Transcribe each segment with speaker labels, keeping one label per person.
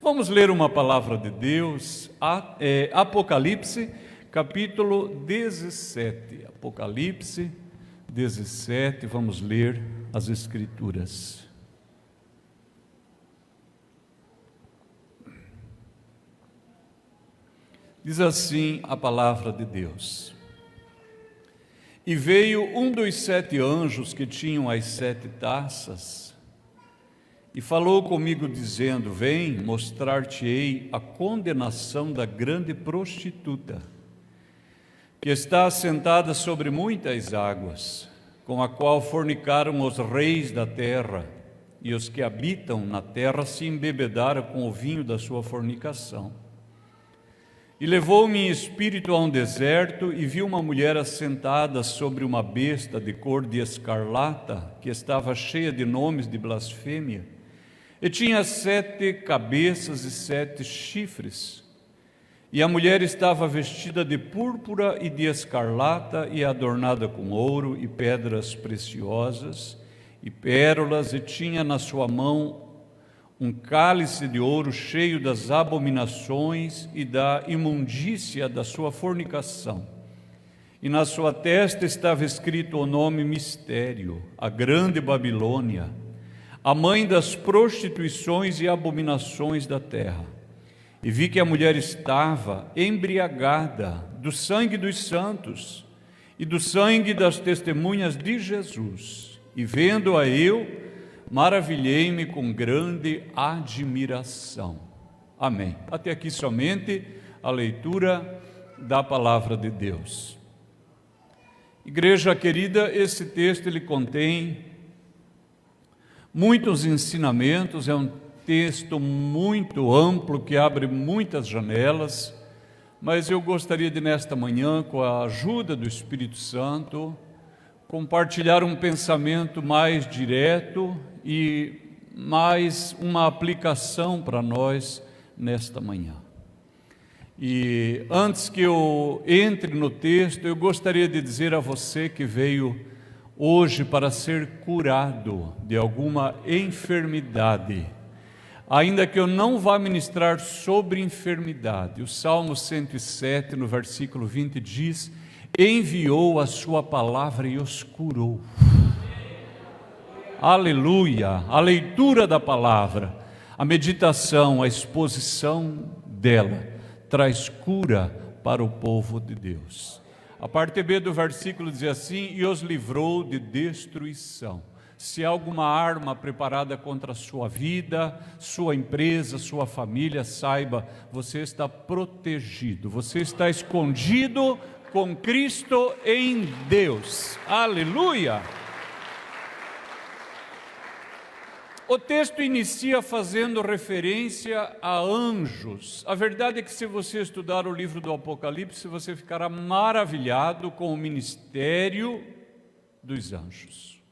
Speaker 1: Vamos ler uma palavra de Deus, Apocalipse, capítulo 17. Apocalipse 17, vamos ler as Escrituras. Diz assim a palavra de Deus: E veio um dos 7 anjos que tinham as 7 taças, e falou comigo dizendo: Vem, mostrar-te-ei a condenação da grande prostituta, que está assentada sobre muitas águas, com a qual fornicaram os reis da terra, e os que habitam na terra se embebedaram com o vinho da sua fornicação. E levou-me em espírito a um deserto, e vi uma mulher assentada sobre uma besta de cor de escarlata, que estava cheia de nomes de blasfêmia, e tinha 7 cabeças e 7 chifres. E a mulher estava vestida de púrpura e de escarlata, e adornada com ouro e pedras preciosas e pérolas, e tinha na sua mão um cálice de ouro cheio das abominações e da imundícia da sua fornicação. E na sua testa estava escrito o nome Mistério, a grande Babilônia, a mãe das prostituições e abominações da terra. E vi que a mulher estava embriagada do sangue dos santos e do sangue das testemunhas de Jesus. E vendo-a eu, maravilhei-me com grande admiração. Amém. Até aqui somente a leitura da palavra de Deus. Igreja querida, esse texto ele contém muitos ensinamentos, é um texto muito amplo que abre muitas janelas, mas eu gostaria de nesta manhã, com a ajuda do Espírito Santo, compartilhar um pensamento mais direto e mais uma aplicação para nós nesta manhã. E antes que eu entre no texto, eu gostaria de dizer a você que veio hoje para ser curado de alguma enfermidade, ainda que eu não vá ministrar sobre enfermidade. O Salmo 107, no versículo 20, diz: enviou a sua palavra e os curou. Aleluia! A leitura da palavra, a meditação, a exposição dela, traz cura para o povo de Deus. A parte B do versículo diz assim: e os livrou de destruição. Se há alguma arma preparada contra a sua vida, sua empresa, sua família, saiba, você está protegido, você está escondido com Cristo em Deus. Aleluia! O texto inicia fazendo referência a anjos. A verdade é que se você estudar o livro do Apocalipse, você ficará maravilhado com o ministério dos anjos.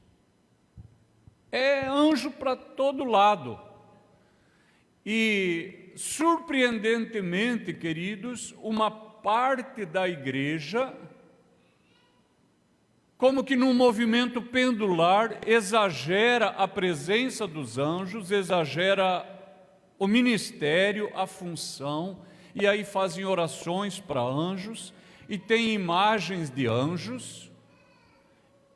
Speaker 1: É anjo para todo lado. E, surpreendentemente, queridos, uma parte da igreja, como que num movimento pendular, exagera a presença dos anjos, exagera o ministério, a função, e aí fazem orações para anjos, e tem imagens de anjos,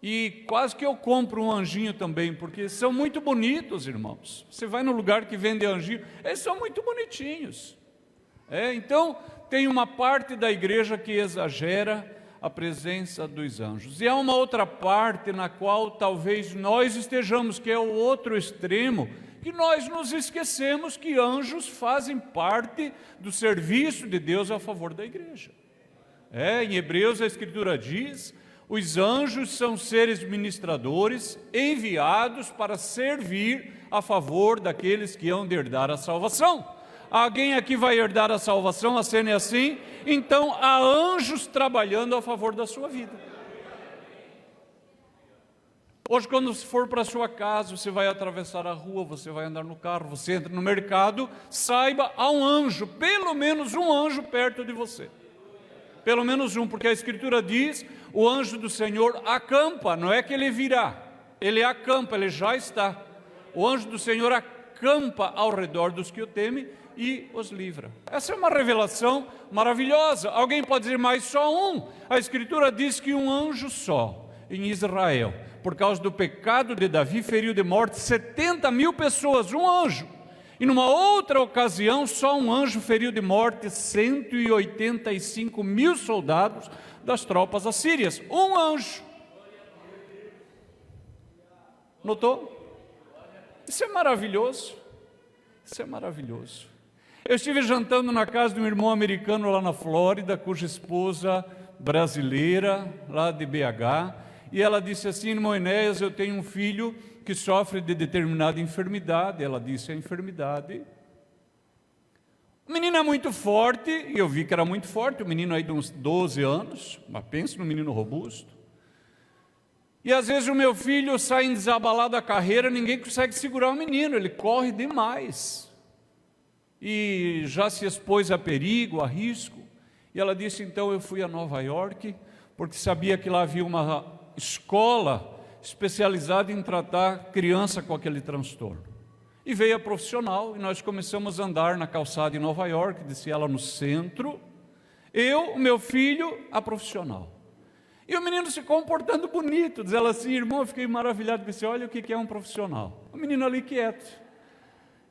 Speaker 1: e quase que eu compro um anjinho também, porque são muito bonitos, irmãos. Você vai no lugar que vende anjinho, eles são muito bonitinhos. Então, tem uma parte da igreja que exagera a presença dos anjos. E há uma outra parte na qual talvez nós estejamos, que é o outro extremo, que nós nos esquecemos que anjos fazem parte do serviço de Deus a favor da igreja. Em Hebreus a Escritura diz: os anjos são seres ministradores enviados para servir a favor daqueles que hão de herdar a salvação. Alguém aqui vai herdar a salvação? A cena é assim? Então há anjos trabalhando a favor da sua vida. Hoje, quando você for para a sua casa, você vai atravessar a rua, você vai andar no carro, você entra no mercado, saiba, há um anjo, pelo menos um anjo perto de você. Pelo menos um, porque a Escritura diz: o anjo do Senhor acampa, não é que ele virá, ele acampa, ele já está. O anjo do Senhor acampa ao redor dos que o temem e os livra. Essa é uma revelação maravilhosa. Alguém pode dizer, mas só um? A Escritura diz que um anjo só em Israel, por causa do pecado de Davi, feriu de morte 70.000 pessoas, um anjo. E numa outra ocasião, só um anjo feriu de morte 185.000 soldados das tropas assírias. Um anjo. Notou? Isso é maravilhoso. Isso é maravilhoso. Eu estive jantando na casa de um irmão americano lá na Flórida, cuja esposa brasileira, lá de BH, e ela disse assim, irmão Enéas, eu tenho um filho que sofre de determinada enfermidade. Ela disse a enfermidade. O menino é muito forte, e eu vi que era muito forte, o menino aí de uns 12 anos, mas pensa no menino robusto. E às vezes o meu filho sai desabalado da carreira, ninguém consegue segurar o menino, ele corre demais. E já se expôs a perigo, a risco. E ela disse, então eu fui a Nova York, porque sabia que lá havia uma escola especializada em tratar criança com aquele transtorno. E veio a profissional, e nós começamos a andar na calçada em Nova York, disse ela, no centro. Eu, o meu filho, a profissional. E o menino se comportando bonito, diz ela assim, irmão, eu fiquei maravilhado, disse, olha o que é um profissional. O menino ali quieto.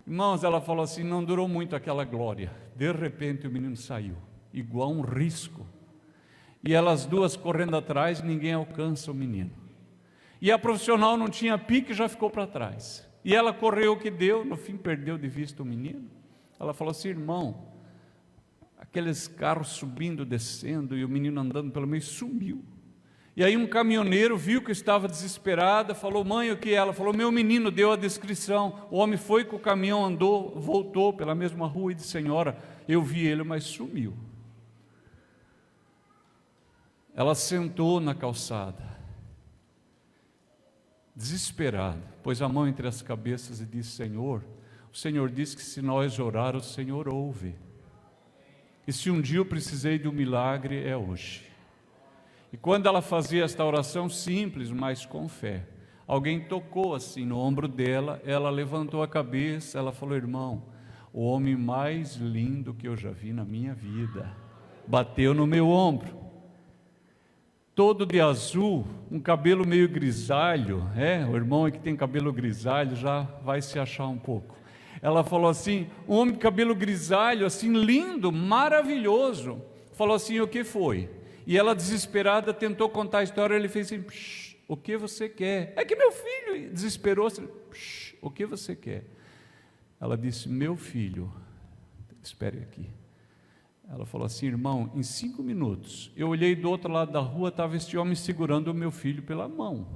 Speaker 1: Irmãos, ela falou assim, não durou muito aquela glória. De repente o menino saiu, igual um risco. E elas duas correndo atrás, ninguém alcança o menino. E a profissional não tinha pique, já ficou para trás. E ela correu o que deu, no fim perdeu de vista o menino. Ela falou assim, irmão, aqueles carros subindo, descendo, e o menino andando pelo meio, sumiu. E aí um caminhoneiro viu que estava desesperada, falou, mãe, o que é? Ela falou, meu menino, deu a descrição. O homem foi com o caminhão, andou, voltou pela mesma rua e disse, senhora, eu vi ele, mas sumiu. Ela sentou na calçada, desesperada, pôs a mão entre as cabeças e disse, Senhor, o Senhor disse que se nós orar, o Senhor ouve. E se um dia eu precisei de um milagre, é hoje. E quando ela fazia esta oração simples, mas com fé, alguém tocou assim no ombro dela, ela levantou a cabeça, ela falou, irmão, o homem mais lindo que eu já vi na minha vida, bateu no meu ombro. Todo de azul, um cabelo meio grisalho, o irmão que tem cabelo grisalho já vai se achar um pouco. Ela falou assim, um homem de cabelo grisalho, assim, lindo, maravilhoso. Falou assim, o que foi? E ela, desesperada, tentou contar a história, ele fez assim, o que você quer? É que meu filho desesperou-se, o que você quer? Ela disse, meu filho, espere aqui. Ela falou assim, irmão, em 5 minutos, eu olhei do outro lado da rua, estava este homem segurando o meu filho pela mão.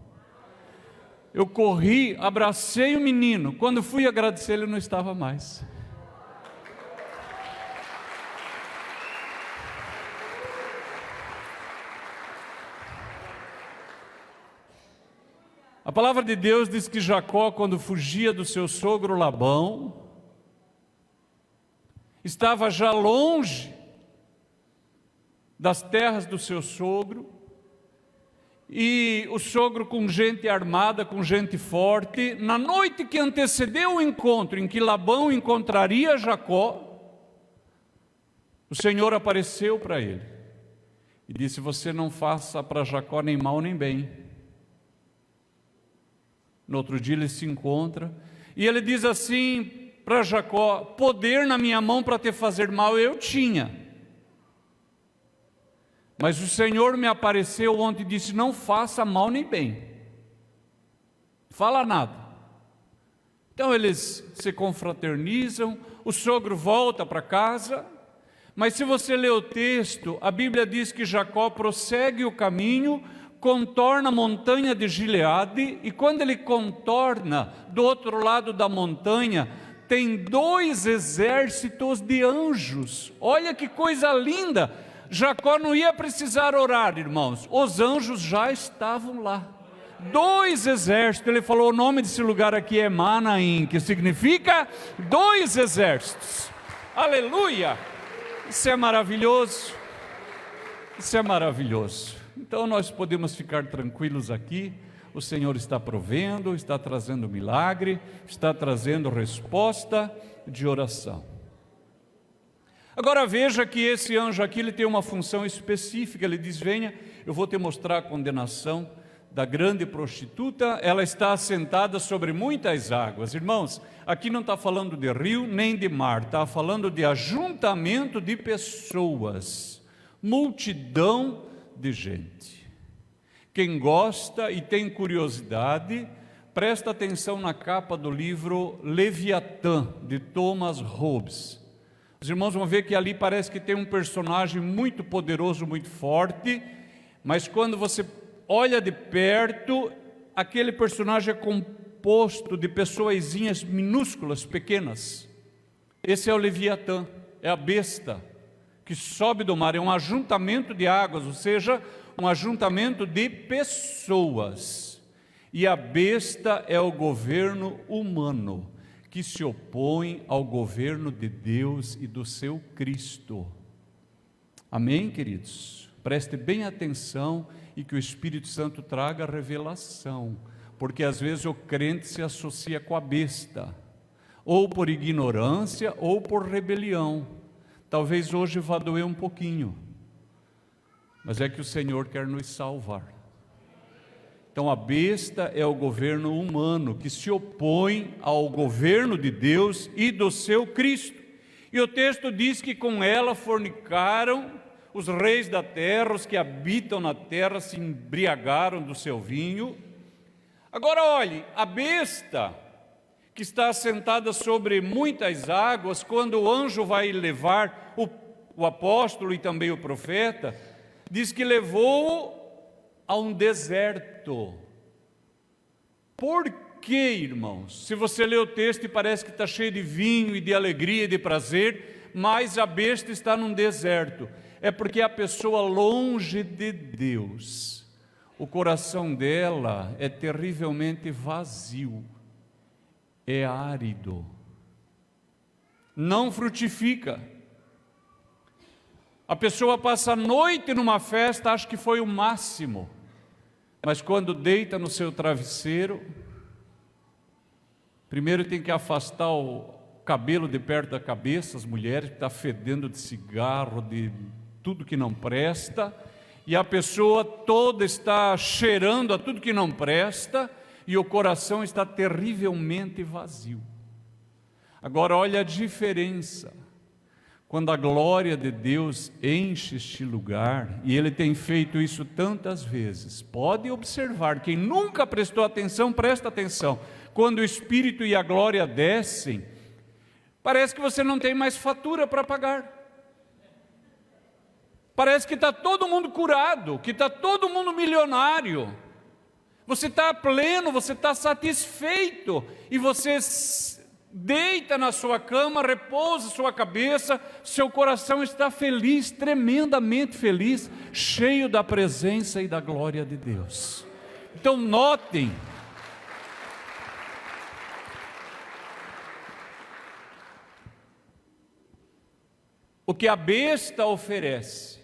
Speaker 1: Eu corri, abracei o menino, quando fui agradecer, ele não estava mais. A palavra de Deus diz que Jacó, quando fugia do seu sogro Labão, estava já longe das terras do seu sogro, e o sogro com gente armada, com gente forte. Na noite que antecedeu o encontro em que Labão encontraria Jacó, o Senhor apareceu para ele e disse, você não faça para Jacó nem mal nem bem. No outro dia ele se encontra, e ele diz assim para Jacó, poder na minha mão para te fazer mal eu tinha, mas o Senhor me apareceu ontem e disse, não faça mal nem bem, fala nada. Então eles se confraternizam, o sogro volta para casa, mas se você ler o texto, a Bíblia diz que Jacó prossegue o caminho, contorna a montanha de Gileade, e quando ele contorna, do outro lado da montanha, tem 2 exércitos de anjos. Olha que coisa linda! Jacó não ia precisar orar, irmãos, os anjos já estavam lá. 2 exércitos, ele falou, o nome desse lugar aqui é Manaim, que significa 2 exércitos. Aleluia! Isso é maravilhoso, isso é maravilhoso. Então nós podemos ficar tranquilos aqui, o Senhor está provendo, está trazendo milagre, está trazendo resposta de oração. Agora veja que esse anjo aqui ele tem uma função específica. Ele diz: venha, eu vou te mostrar a condenação da grande prostituta. Ela está assentada sobre muitas águas. Irmãos, aqui não está falando de rio nem de mar, está falando de ajuntamento de pessoas, multidão de gente. Quem gosta e tem curiosidade, presta atenção na capa do livro Leviatã, de Thomas Hobbes. Os irmãos vão ver que ali parece que tem um personagem muito poderoso, muito forte, mas quando você olha de perto, aquele personagem é composto de pessoazinhas minúsculas, pequenas. Esse é o Leviatã, é a besta que sobe do mar, é um ajuntamento de águas, ou seja, um ajuntamento de pessoas. E a besta é o governo humano, que se opõe ao governo de Deus e do seu Cristo. Amém, queridos? Preste bem atenção e que o Espírito Santo traga revelação, porque às vezes o crente se associa com a besta, ou por ignorância ou por rebelião. Talvez hoje vá doer um pouquinho, mas é que o Senhor quer nos salvar. Então a besta é o governo humano que se opõe ao governo de Deus e do seu Cristo. E o texto diz que com ela fornicaram os reis da terra, os que habitam na terra se embriagaram do seu vinho. Agora olhe, a besta que está assentada sobre muitas águas, quando o anjo vai levar o apóstolo e também o profeta, diz que levou-o a um deserto. Por quê, irmãos? Se você lê o texto e parece que está cheio de vinho e de alegria e de prazer, mas a besta está num deserto. É porque a pessoa longe de Deus, o coração dela é terrivelmente vazio, é árido, não frutifica. A pessoa passa a noite numa festa, acha que foi o máximo, mas quando deita no seu travesseiro, primeiro tem que afastar o cabelo de perto da cabeça, as mulheres, que está fedendo de cigarro, de tudo que não presta, e a pessoa toda está cheirando a tudo que não presta, e o coração está terrivelmente vazio. Agora olha a diferença. Quando a glória de Deus enche este lugar, e Ele tem feito isso tantas vezes, pode observar, quem nunca prestou atenção, presta atenção, quando o Espírito e a glória descem, parece que você não tem mais fatura para pagar, parece que está todo mundo curado, que está todo mundo milionário, você está pleno, você está satisfeito, e você deita na sua cama, repousa sua cabeça, seu coração está feliz, tremendamente feliz, cheio da presença e da glória de Deus. Então notem, o que a besta oferece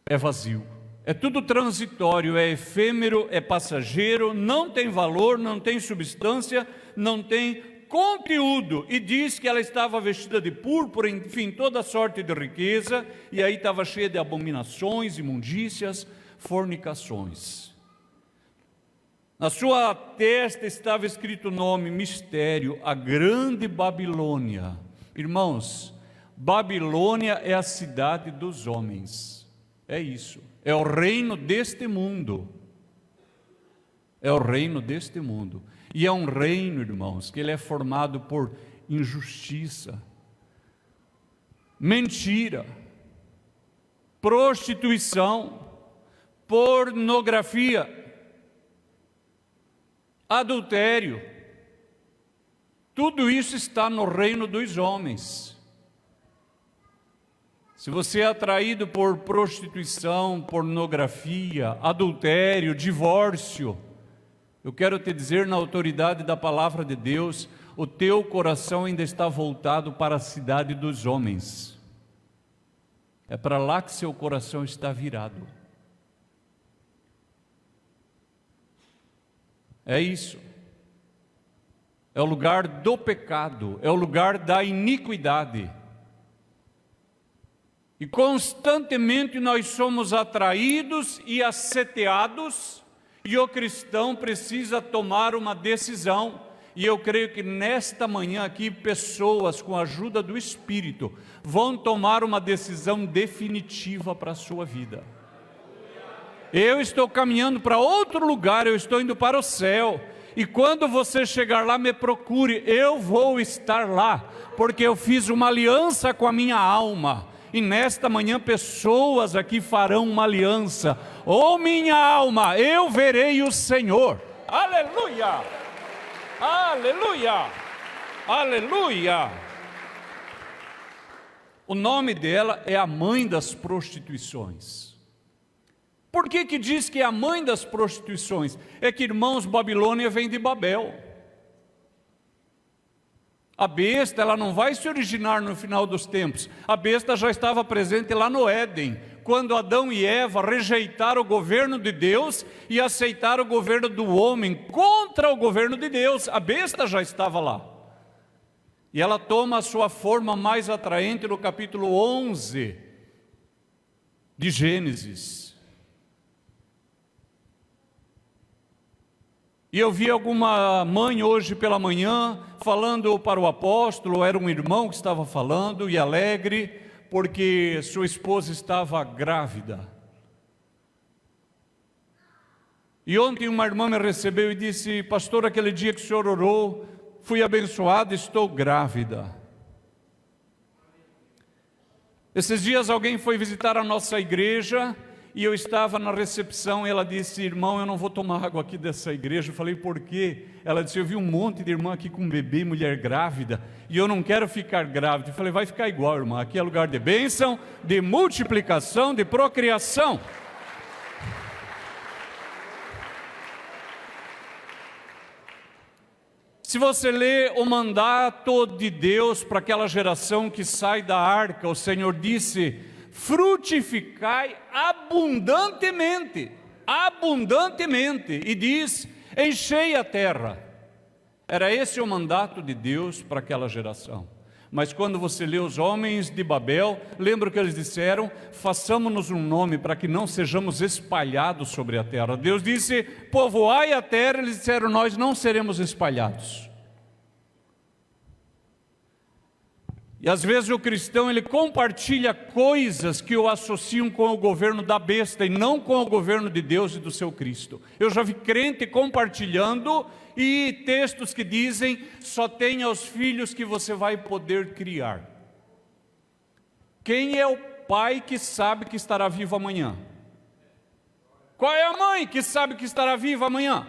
Speaker 1: é vazio, é tudo transitório, é efêmero, é passageiro, não tem valor, não tem substância, não tem conteúdo. E diz que ela estava vestida de púrpura, enfim, toda sorte de riqueza, e aí estava cheia de abominações, imundícias, fornicações. Na sua testa estava escrito o nome, mistério, a grande Babilônia. Irmãos, Babilônia é a cidade dos homens, é isso, é o reino deste mundo, é o reino deste mundo, e é um reino, irmãos, que ele é formado por injustiça, mentira, prostituição, pornografia, adultério, tudo isso está no reino dos homens. Se você é atraído por prostituição, pornografia, adultério, divórcio, eu quero te dizer, na autoridade da palavra de Deus, o teu coração ainda está voltado para a cidade dos homens. É para lá que seu coração está virado. É isso. É o lugar do pecado, é o lugar da iniquidade. E constantemente nós somos atraídos e asseteados, e o cristão precisa tomar uma decisão. E eu creio que nesta manhã aqui, pessoas com a ajuda do Espírito vão tomar uma decisão definitiva para a sua vida. Eu estou caminhando para outro lugar, eu estou indo para o céu. E quando você chegar lá, me procure, eu vou estar lá, porque eu fiz uma aliança com a minha alma. E nesta manhã pessoas aqui farão uma aliança. Oh minha alma, eu verei o Senhor. Aleluia! Aleluia! Aleluia! O nome dela é a mãe das prostituições. Por que que diz que é a mãe das prostituições? É que, irmãos, Babilônia vem de Babel. A besta, ela não vai se originar no final dos tempos. A besta já estava presente lá no Éden, quando Adão e Eva rejeitaram o governo de Deus e aceitaram o governo do homem contra o governo de Deus. A besta já estava lá. E ela toma a sua forma mais atraente no capítulo 11 de Gênesis. E eu vi alguma mãe hoje pela manhã falando para o apóstolo, era um irmão que estava falando e alegre, porque sua esposa estava grávida. E ontem uma irmã me recebeu e disse: pastor, aquele dia que o senhor orou, fui abençoada, estou grávida. Esses dias alguém foi visitar a nossa igreja, e eu estava na recepção, e ela disse: irmão, eu não vou tomar água aqui dessa igreja. Eu falei: por quê? Ela disse: eu vi um monte de irmã aqui com bebê, mulher grávida, e eu não quero ficar grávida. Eu falei: vai ficar igual, irmã, aqui é lugar de bênção, de multiplicação, de procriação. Se você lê o mandato de Deus para aquela geração que sai da arca, o Senhor disse: frutificai abundantemente, abundantemente, e diz: enchei a terra. Era esse o mandato de Deus para aquela geração. Mas quando você lê os homens de Babel, lembra o que eles disseram? Façamos-nos um nome para que não sejamos espalhados sobre a terra. Deus disse: povoai a terra. Eles disseram: nós não seremos espalhados. E às vezes o cristão, ele compartilha coisas que o associam com o governo da besta e não com o governo de Deus e do seu Cristo. Eu já vi crente compartilhando e textos que dizem: só tenha os filhos que você vai poder criar. Quem é o pai que sabe que estará vivo amanhã? Qual é a mãe que sabe que estará viva amanhã?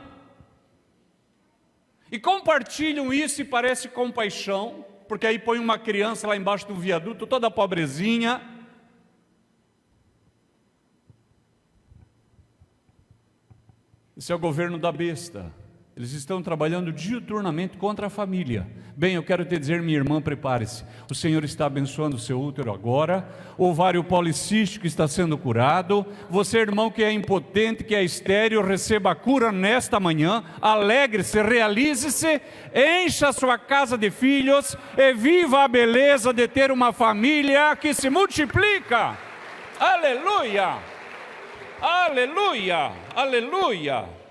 Speaker 1: E compartilham isso e parece compaixão, porque aí põe uma criança lá embaixo do viaduto, toda pobrezinha. Esse é o governo da besta. Eles estão trabalhando diuturnamente contra a família. Bem, eu quero te dizer, minha irmã, prepare-se. O Senhor está abençoando o seu útero agora. O ovário policístico está sendo curado. Você, irmão, que é impotente, que é estéril, receba a cura nesta manhã. Alegre-se, realize-se, encha a sua casa de filhos e viva a beleza de ter uma família que se multiplica. Aleluia! Aleluia! Aleluia!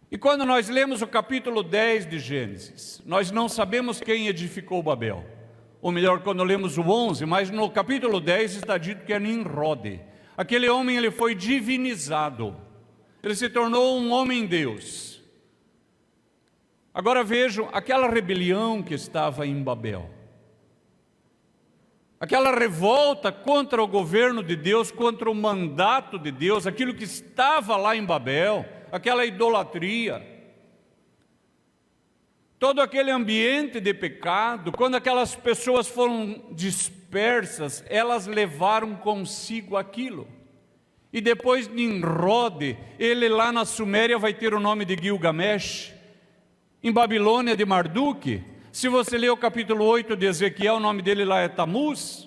Speaker 1: E quando nós lemos o capítulo 10 de Gênesis, nós não sabemos quem edificou Babel. Ou melhor, quando lemos o 11, mas no capítulo 10 está dito que é Nimrod. Aquele homem, ele foi divinizado. Ele se tornou um homem-deus. Agora vejam, aquela rebelião que estava em Babel. Aquela revolta contra o governo de Deus, contra o mandato de Deus, aquilo que estava lá em Babel, aquela idolatria, todo aquele ambiente de pecado, quando aquelas pessoas foram dispersas, elas levaram consigo aquilo. E depois Nimrod, ele lá na Suméria vai ter o nome de Gilgamesh, em Babilônia de Marduk. Se você ler o capítulo 8 de Ezequiel, o nome dele lá é Tamuz.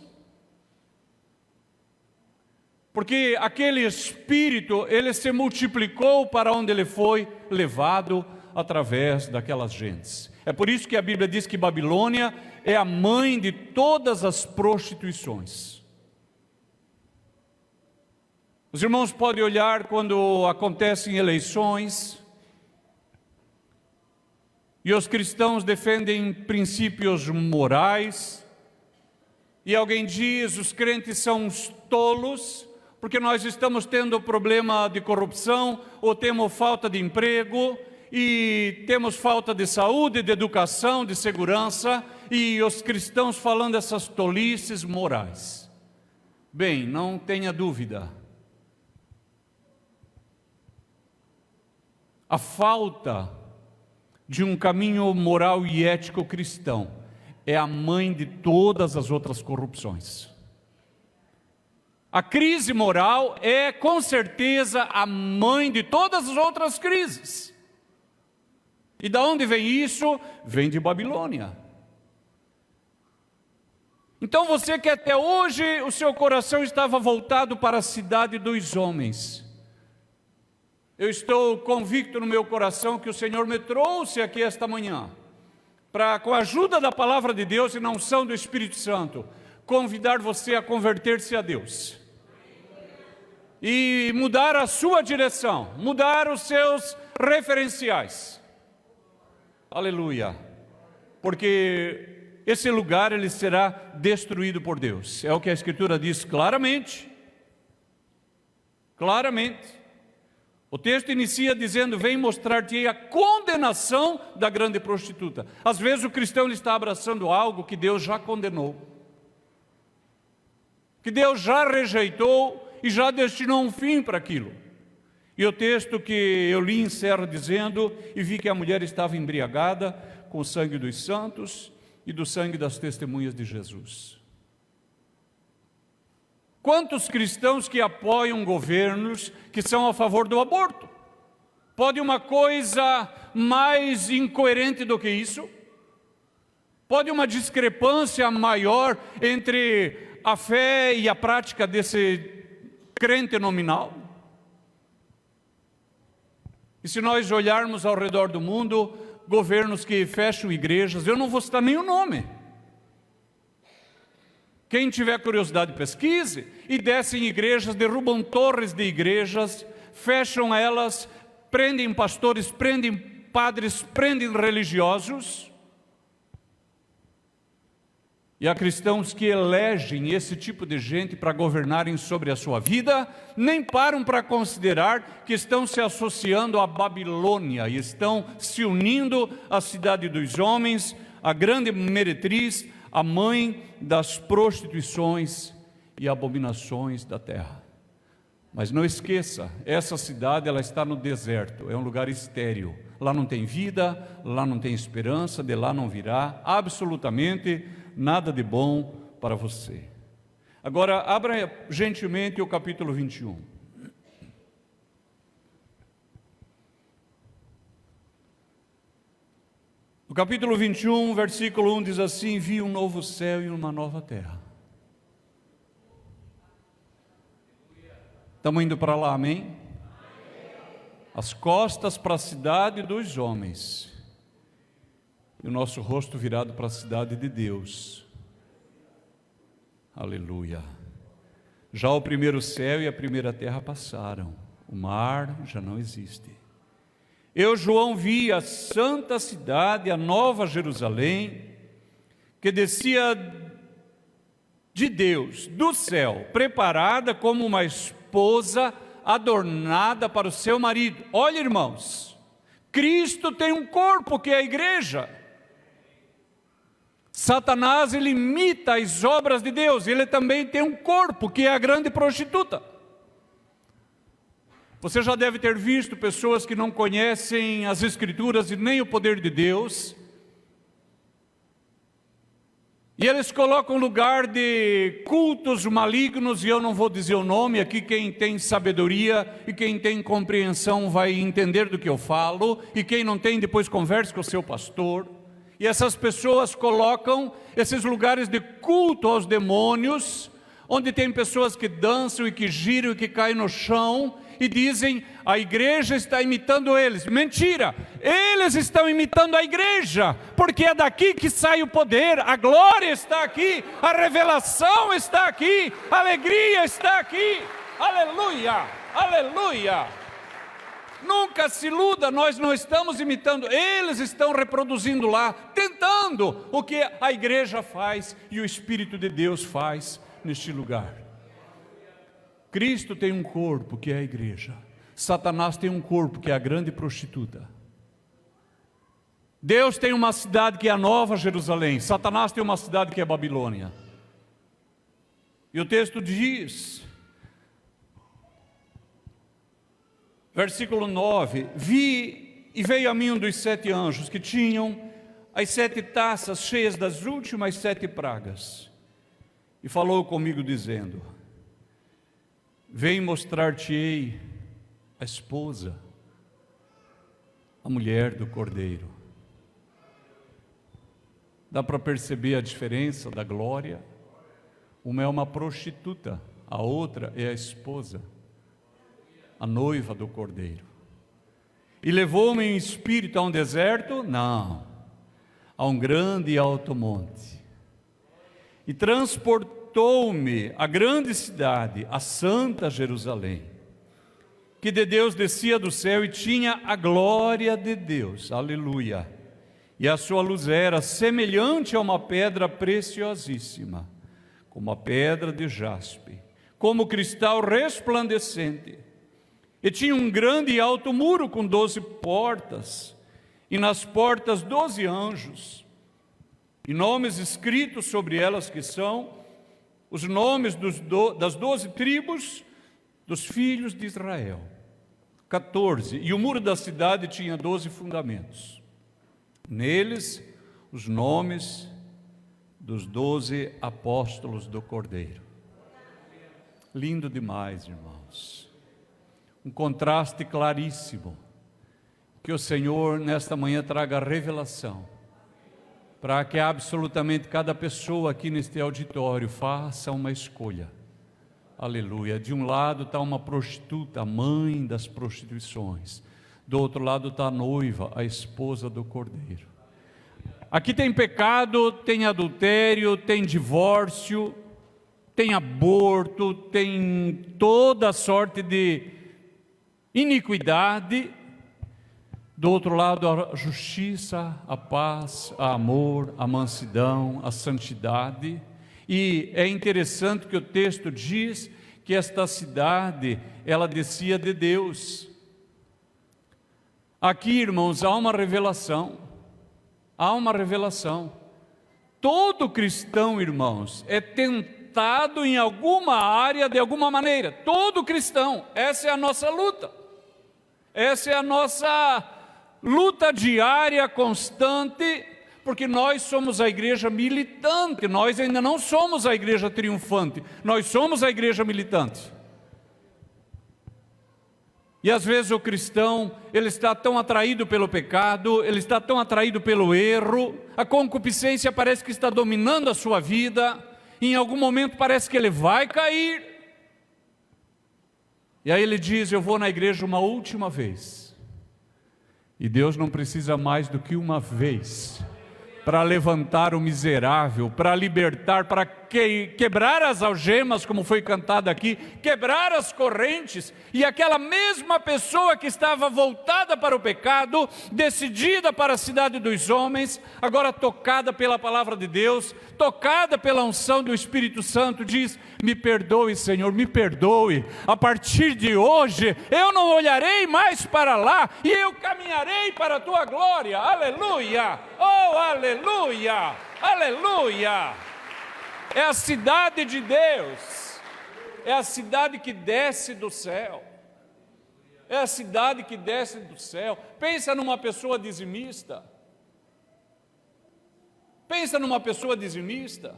Speaker 1: Porque aquele espírito, ele se multiplicou para onde ele foi levado através daquelas gentes. É por isso que a Bíblia diz que Babilônia é a mãe de todas as prostituições. Os irmãos podem olhar quando acontecem eleições e os cristãos defendem princípios morais, e alguém diz: os crentes são uns tolos, porque nós estamos tendo problema de corrupção, ou temos falta de emprego, e temos falta de saúde, de educação, de segurança, e os cristãos falando essas tolices morais. Bem, não tenha dúvida, a falta de um caminho moral e ético cristão é a mãe de todas as outras corrupções. A crise moral é, com certeza, a mãe de todas as outras crises. E de onde vem isso? Vem de Babilônia. Então você que até hoje o seu coração estava voltado para a cidade dos homens, eu estou convicto no meu coração que o Senhor me trouxe aqui esta manhã para, com a ajuda da palavra de Deus e na unção do Espírito Santo, convidar você a converter-se a Deus e mudar a sua direção, mudar os seus referenciais. Aleluia! Porque esse lugar ele será destruído por Deus. É o que a Escritura diz claramente. Claramente. O texto inicia dizendo: vem mostrar-te a condenação da grande prostituta. Às vezes o cristão ele está abraçando algo que Deus já condenou, que Deus já rejeitou e já destinou um fim para aquilo. E o texto que eu li encerra dizendo: e vi que a mulher estava embriagada com o sangue dos santos e do sangue das testemunhas de Jesus. Quantos cristãos que apoiam governos que são a favor do aborto? Pode uma coisa mais incoerente do que isso? Pode uma discrepância maior entre a fé e a prática desse crente nominal? E se nós olharmos ao redor do mundo, governos que fecham igrejas, eu não vou citar nenhum nome. Quem tiver curiosidade, pesquise, e descem igrejas, derrubam torres de igrejas, fecham elas, prendem pastores, prendem padres, prendem religiosos. E há cristãos que elegem esse tipo de gente para governarem sobre a sua vida, nem param para considerar que estão se associando à Babilônia e estão se unindo à cidade dos homens, a grande meretriz, a mãe das prostituições e abominações da terra. Mas não esqueça, essa cidade ela está no deserto, é um lugar estéril. Lá não tem vida, lá não tem esperança, de lá não virá absolutamente nada de bom para você. Agora, abra gentilmente o capítulo 21. No capítulo 21, versículo 1 diz assim: vi um novo céu e uma nova terra. Estamos indo para lá, amém? As costas para a cidade dos homens, e o nosso rosto virado para a cidade de Deus. Aleluia. Já o primeiro céu e a primeira terra passaram, o mar já não existe. Eu, João, vi a santa cidade, a nova Jerusalém, que descia de Deus, do céu, preparada como uma esposa adornada para o seu marido. Olha, irmãos, Cristo tem um corpo que é a igreja. Satanás, ele imita as obras de Deus, ele também tem um corpo que é a grande prostituta. Você já deve ter visto pessoas que não conhecem as Escrituras e nem o poder de Deus, e eles colocam lugar de cultos malignos, e eu não vou dizer o nome aqui. Quem tem sabedoria e quem tem compreensão vai entender do que eu falo, e quem não tem, depois converse com o seu pastor. E essas pessoas colocam esses lugares de culto aos demônios, onde tem pessoas que dançam e que giram e que caem no chão, e dizem, a igreja está imitando eles. Mentira! Eles estão imitando a igreja, porque é daqui que sai o poder, a glória está aqui, a revelação está aqui, a alegria está aqui. Aleluia! Aleluia! Nunca se iluda, nós não estamos imitando, eles estão reproduzindo lá, tentando o que a igreja faz e o Espírito de Deus faz neste lugar. Cristo tem um corpo que é a igreja, Satanás tem um corpo que é a grande prostituta. Deus tem uma cidade que é a Nova Jerusalém, Satanás tem uma cidade que é a Babilônia. E o texto diz, versículo 9, vi e veio a mim um dos 7 anjos que tinham as 7 taças cheias das últimas 7 pragas, e falou comigo dizendo, vem mostrar-te-ei a esposa, a mulher do Cordeiro. Dá para perceber a diferença da glória? Uma é uma prostituta, a outra é a esposa, a noiva do Cordeiro. E levou-me em espírito a um deserto? Não, a um grande e alto monte. E transportou-me à grande cidade, a santa Jerusalém, que de Deus descia do céu e tinha a glória de Deus. Aleluia! E a sua luz era semelhante a uma pedra preciosíssima, como a pedra de jaspe, como cristal resplandecente. E tinha um grande e alto muro com 12 portas, e nas portas 12 anjos, e nomes escritos sobre elas, que são os nomes das 12 tribos dos filhos de Israel. 14. E o muro da cidade tinha 12 fundamentos. Neles, os nomes dos 12 apóstolos do Cordeiro. Lindo demais, irmãos. Um contraste claríssimo. Que o Senhor, nesta manhã, traga revelação, para que absolutamente cada pessoa aqui neste auditório faça uma escolha. Aleluia. De um lado está uma prostituta, a mãe das prostituições. Do outro lado está a noiva, a esposa do Cordeiro. Aqui tem pecado, tem adultério, tem divórcio, tem aborto, tem toda sorte de iniquidade. Do outro lado, a justiça, a paz, o amor, a mansidão, a santidade. E é interessante que o texto diz que esta cidade, ela descia de Deus. Aqui, irmãos, há uma revelação. Há uma revelação. Todo cristão, irmãos, é tentado em alguma área, de alguma maneira. Todo cristão. Essa é a nossa luta. Essa é a nossa luta diária, constante, porque nós somos a igreja militante, nós ainda não somos a igreja triunfante, nós somos a igreja militante. E às vezes o cristão, ele está tão atraído pelo pecado, ele está tão atraído pelo erro, a concupiscência parece que está dominando a sua vida, e em algum momento parece que ele vai cair, e aí ele diz, eu vou na igreja uma última vez. E Deus não precisa mais do que uma vez para levantar o miserável, para libertar, para quebrar as algemas, como foi cantado aqui, quebrar as correntes, e aquela mesma pessoa que estava voltada para o pecado, decidida para a cidade dos homens, agora tocada pela palavra de Deus, tocada pela unção do Espírito Santo, diz, me perdoe, Senhor, me perdoe, a partir de hoje, eu não olharei mais para lá, e eu caminharei para a tua glória, aleluia, oh aleluia, aleluia. É a cidade de Deus, é a cidade que desce do céu, é a cidade que desce do céu. Pensa numa pessoa dizimista, pensa numa pessoa dizimista.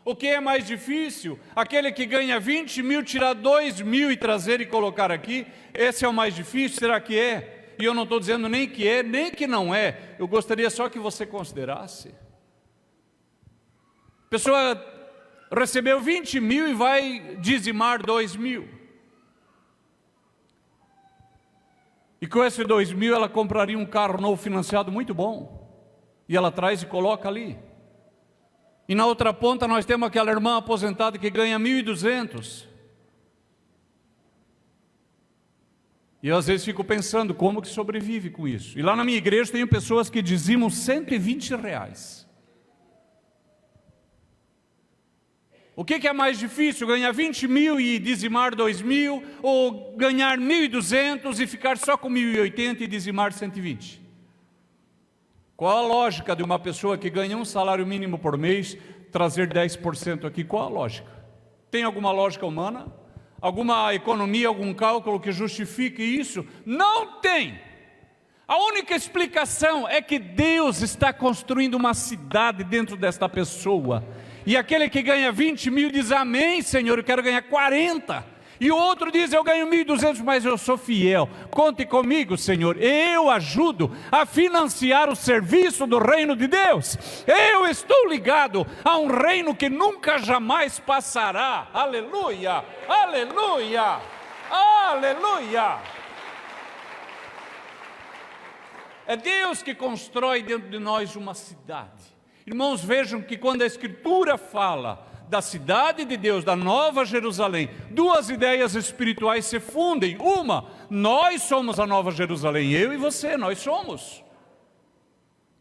Speaker 1: O que é mais difícil? Aquele que ganha 20 mil, tirar 2 mil e trazer e colocar aqui, esse é o mais difícil? Será que é? E eu não estou dizendo nem que é, nem que não é, eu gostaria só que você considerasse. Pessoa recebeu 20 mil e vai dizimar 2 mil. E com esse 2.000 ela compraria um carro novo financiado muito bom. E ela traz e coloca ali. E na outra ponta nós temos aquela irmã aposentada que ganha 1.200. E eu às vezes fico pensando como que sobrevive com isso. E lá na minha igreja tem pessoas que dizimam R$120. O que é mais difícil? Ganhar 20.000 e dizimar 2.000? Ou ganhar 1.200 e ficar só com 1.080 e dizimar 120? Qual a lógica de uma pessoa que ganha um salário mínimo por mês trazer 10% aqui? Qual a lógica? Tem alguma lógica humana? Alguma economia, algum cálculo que justifique isso? Não tem! A única explicação é que Deus está construindo uma cidade dentro desta pessoa. E aquele que ganha 20.000 diz, amém, Senhor, eu quero ganhar 40. E o outro diz, eu ganho 1.200, mas eu sou fiel. Conte comigo, Senhor, eu ajudo a financiar o serviço do reino de Deus. Eu estou ligado a um reino que nunca jamais passará. Aleluia, aleluia, aleluia. É Deus que constrói dentro de nós uma cidade. Irmãos, vejam que quando a Escritura fala da cidade de Deus, da Nova Jerusalém, duas ideias espirituais se fundem. Uma, nós somos a Nova Jerusalém, eu e você, nós somos.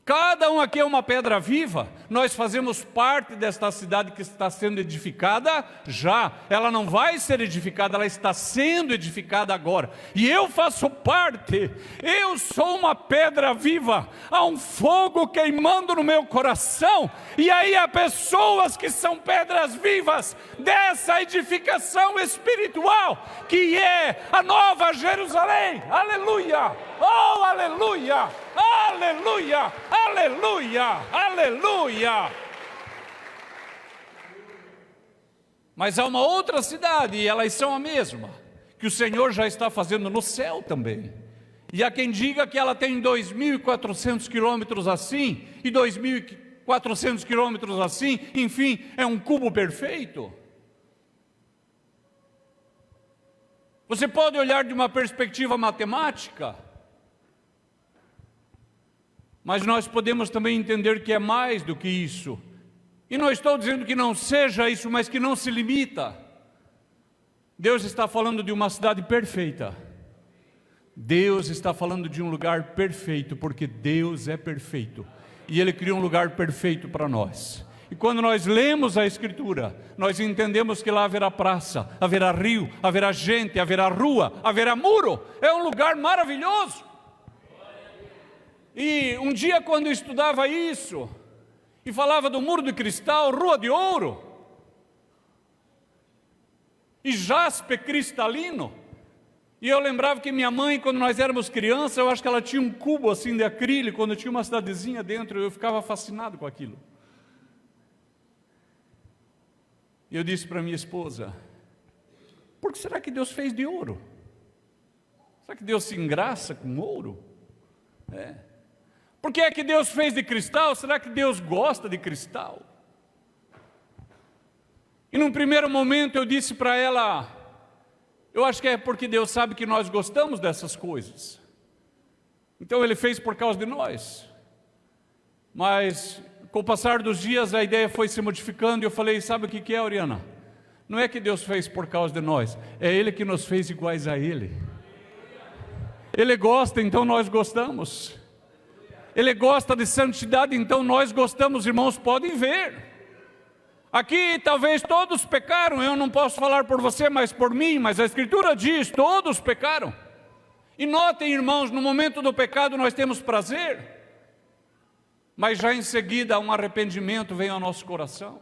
Speaker 1: Cada um aqui é uma pedra viva. Nós fazemos parte desta cidade que está sendo edificada já. Ela não vai ser edificada, ela está sendo edificada agora. E eu faço parte. Eu sou uma pedra viva. Há um fogo queimando no meu coração. E aí há pessoas que são pedras vivas dessa edificação espiritual, que é a Nova Jerusalém. Aleluia! Oh, aleluia! Aleluia! Aleluia! Aleluia! Mas há uma outra cidade, e elas são a mesma, que o Senhor já está fazendo no céu também. E há quem diga que ela tem 2.400 quilômetros assim, e 2.400 quilômetros assim, enfim, é um cubo perfeito. Você pode olhar de uma perspectiva matemática, mas nós podemos também entender que é mais do que isso. E não estou dizendo que não seja isso, mas que não se limita. Deus está falando de uma cidade perfeita. Deus está falando de um lugar perfeito, porque Deus é perfeito. E Ele criou um lugar perfeito para nós. E quando nós lemos a Escritura, nós entendemos que lá haverá praça, haverá rio, haverá gente, haverá rua, haverá muro. É um lugar maravilhoso. E um dia quando eu estudava isso, e falava do muro de cristal, rua de ouro, e jaspe cristalino, e eu lembrava que minha mãe, quando nós éramos crianças, eu acho que ela tinha um cubo assim de acrílico, quando tinha uma cidadezinha dentro, eu ficava fascinado com aquilo. E eu disse para minha esposa, por que será que Deus fez de ouro? Será que Deus se engraça com ouro? Por que é que Deus fez de cristal? Será que Deus gosta de cristal? E num primeiro momento eu disse para ela, eu acho que é porque Deus sabe que nós gostamos dessas coisas. Então Ele fez por causa de nós. Mas com o passar dos dias a ideia foi se modificando e eu falei, sabe o que é, Oriana? Não é que Deus fez por causa de nós, é Ele que nos fez iguais a Ele. Ele gosta, então nós gostamos. Ele gosta de santidade, então nós gostamos, irmãos, podem ver. Aqui talvez todos pecaram, eu não posso falar por você, mas por mim, mas a Escritura diz, todos pecaram. E notem, irmãos, no momento do pecado nós temos prazer, mas já em seguida um arrependimento vem ao nosso coração.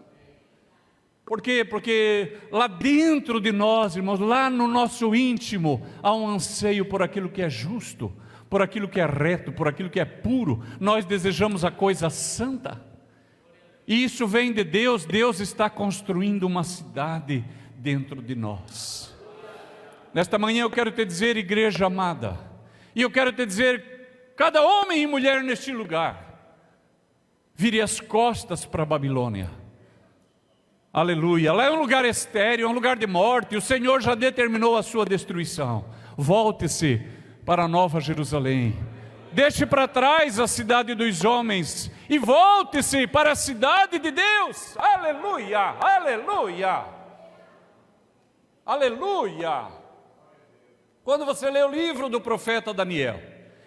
Speaker 1: Por quê? Porque lá dentro de nós, irmãos, lá no nosso íntimo, há um anseio por aquilo que é justo, por aquilo que é reto, por aquilo que é puro. Nós desejamos a coisa santa. E isso vem de Deus. Deus está construindo uma cidade dentro de nós. Nesta manhã eu quero te dizer, igreja amada, e eu quero te dizer, cada homem e mulher neste lugar, vire as costas para a Babilônia. Aleluia. Lá é um lugar estéril, é um lugar de morte. O Senhor já determinou a sua destruição. Volte-se para a Nova Jerusalém. Deixe para trás a cidade dos homens e volte-se para a cidade de Deus. Aleluia, aleluia, aleluia. Quando você lê o livro do profeta Daniel,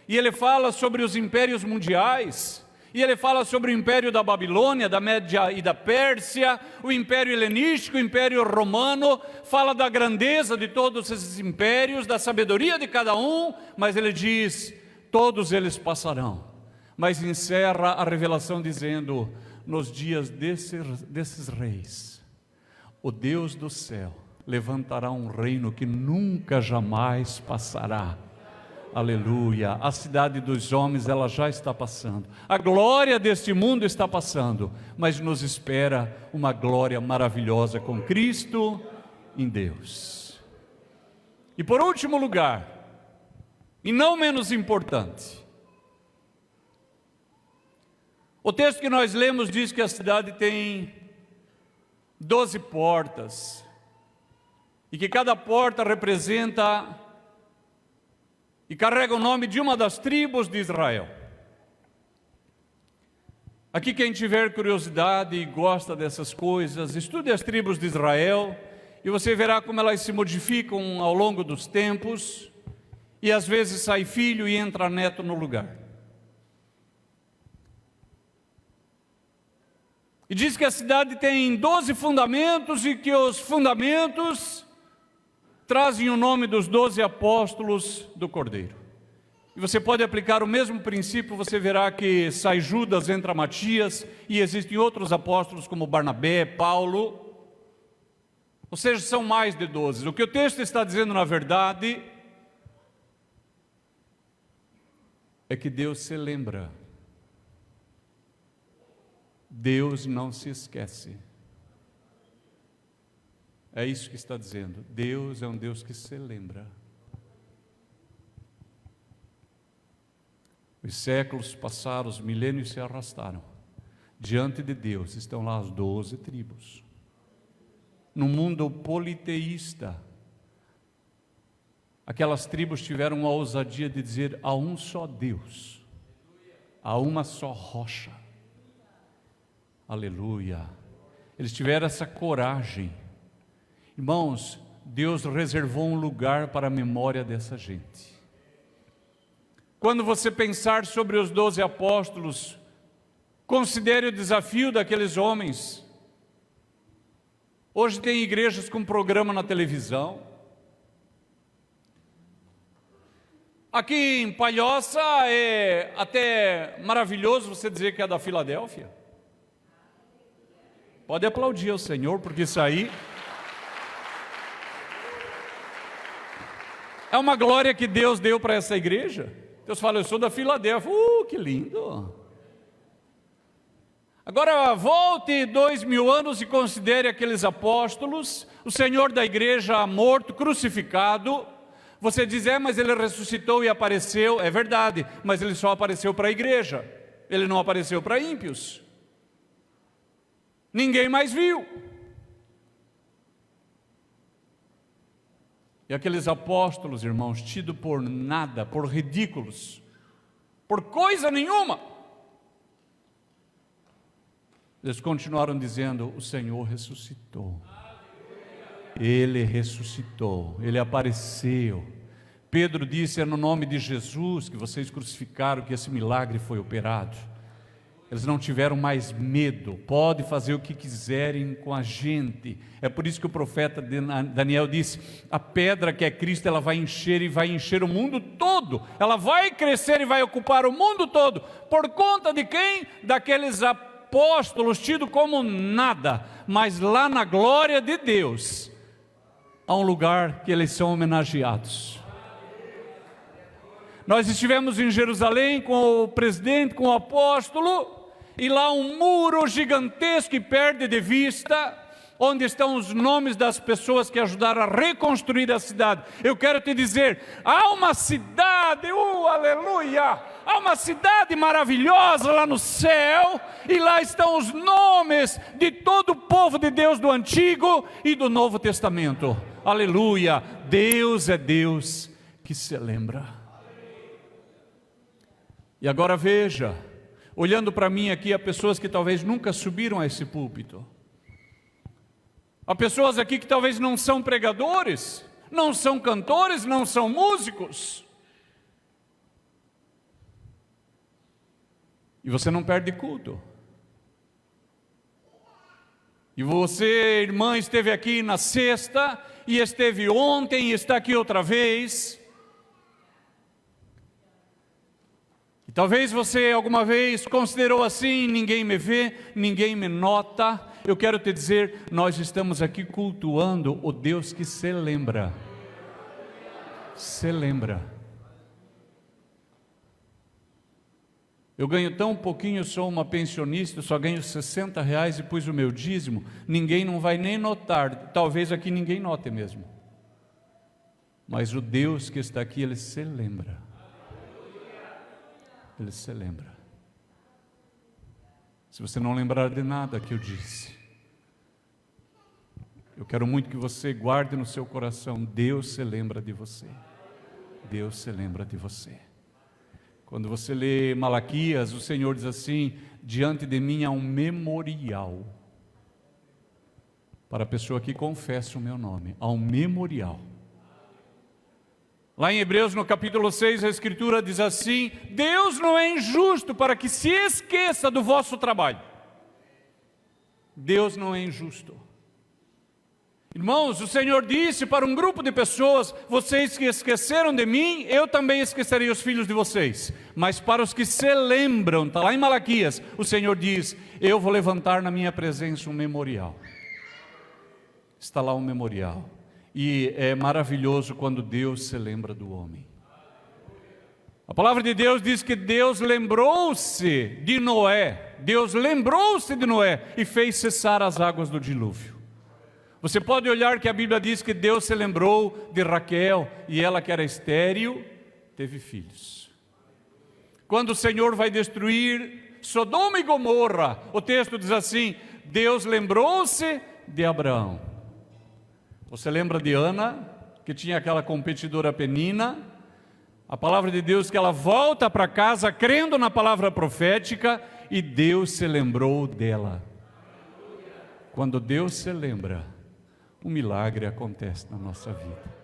Speaker 1: e ele fala sobre os impérios mundiais, e ele fala sobre o império da Babilônia, da Média e da Pérsia, o império helenístico, o império romano, fala da grandeza de todos esses impérios, da sabedoria de cada um, mas ele diz: todos eles passarão. Mas encerra a revelação dizendo: nos dias desses reis, o Deus do céu levantará um reino que nunca jamais passará. Aleluia. A cidade dos homens, ela já está passando. A glória deste mundo está passando, mas nos espera uma glória maravilhosa com Cristo em Deus. E por último lugar, e não menos importante, o texto que nós lemos diz que a cidade tem 12 portas, e que cada porta representa e carrega o nome de uma das tribos de Israel. Aqui, quem tiver curiosidade e gosta dessas coisas, estude as tribos de Israel, e você verá como elas se modificam ao longo dos tempos, e às vezes sai filho e entra neto no lugar. E diz que a cidade tem 12 fundamentos, e que os fundamentos trazem o nome dos 12 apóstolos do Cordeiro. E você pode aplicar o mesmo princípio, você verá que sai Judas, entra Matias, e existem outros apóstolos como Barnabé, Paulo, ou seja, são mais de 12. O que o texto está dizendo, na verdade, é que Deus se lembra. Deus não se esquece. É isso que está dizendo. Deus é um Deus que se lembra. Os séculos passaram, os milênios se arrastaram. Diante de Deus estão lá as 12 tribos. No mundo politeísta, aquelas tribos tiveram a ousadia de dizer: há um só Deus, há uma só rocha. Aleluia. Eles tiveram essa coragem. Irmãos, Deus reservou um lugar para a memória dessa gente. Quando você pensar sobre os 12 apóstolos, considere o desafio daqueles homens. Hoje tem igrejas com programa na televisão. Aqui em Palhoça é até maravilhoso você dizer que é da Filadélfia. Pode aplaudir ao Senhor, porque isso aí é uma glória que Deus deu para essa igreja. Deus fala: eu sou da Filadélfia. Que lindo! Agora volte 2000 anos e considere aqueles apóstolos, o Senhor da igreja morto, crucificado. Você diz: mas ele ressuscitou e apareceu. É verdade, mas ele só apareceu para a igreja, ele não apareceu para ímpios. Ninguém mais viu. E aqueles apóstolos, irmãos, tidos por nada, por ridículos, por coisa nenhuma, eles continuaram dizendo: o Senhor ressuscitou. Ele ressuscitou, Ele apareceu. Pedro disse: é no nome de Jesus que vocês crucificaram que esse milagre foi operado. Eles não tiveram mais medo, pode fazer o que quiserem com a gente. É por isso que o profeta Daniel disse: a pedra que é Cristo, ela vai encher e vai encher o mundo todo. Ela vai crescer e vai ocupar o mundo todo. Por conta de quem? Daqueles apóstolos tidos como nada. Mas lá na glória de Deus, há um lugar que eles são homenageados. Nós estivemos em Jerusalém com o presidente, com o apóstolo, e lá um muro gigantesco que perde de vista, onde estão os nomes das pessoas que ajudaram a reconstruir a cidade. Eu quero te dizer, há uma cidade, aleluia, há uma cidade maravilhosa lá no céu, e lá estão os nomes de todo o povo de Deus do Antigo e do Novo Testamento. Aleluia, Deus é Deus que se lembra. E agora veja, olhando para mim aqui, há pessoas que talvez nunca subiram a esse púlpito. Há pessoas aqui que talvez não são pregadores, não são cantores, não são músicos. E você não perde culto. E você, irmã, esteve aqui na sexta, e esteve ontem, e está aqui outra vez. E talvez você alguma vez considerou assim: ninguém me vê, ninguém me nota. Eu quero te dizer, nós estamos aqui cultuando o Deus que se lembra. Se lembra. Eu ganho tão pouquinho, sou uma pensionista, só ganho R$60 e pus o meu dízimo. Ninguém não vai nem notar, talvez aqui ninguém note mesmo. Mas o Deus que está aqui, Ele se lembra. Ele se lembra. Se você não lembrar de nada que eu disse, eu quero muito que você guarde no seu coração: Deus se lembra de você. Deus se lembra de você. Quando você lê Malaquias, o Senhor diz assim: diante de mim há um memorial para a pessoa que confessa o meu nome. Há um memorial. Lá em Hebreus, no capítulo 6, a Escritura diz assim: Deus não é injusto para que se esqueça do vosso trabalho. Deus não é injusto. Irmãos, o Senhor disse para um grupo de pessoas: vocês que esqueceram de mim, eu também esquecerei os filhos de vocês. Mas para os que se lembram, está lá em Malaquias, o Senhor diz: eu vou levantar na minha presença um memorial. Está lá um memorial. E é maravilhoso quando Deus se lembra do homem. A palavra de Deus diz que Deus lembrou-se de Noé. Deus lembrou-se de Noé e fez cessar as águas do dilúvio. Você pode olhar que a Bíblia diz que Deus se lembrou de Raquel, e ela, que era estéril, teve filhos. Quando o Senhor vai destruir Sodoma e Gomorra, o texto diz assim: Deus lembrou-se de Abraão. Você lembra de Ana, que tinha aquela competidora Penina? A palavra de Deus que ela volta para casa crendo na palavra profética, e Deus se lembrou dela. Quando Deus se lembra, um milagre acontece na nossa vida.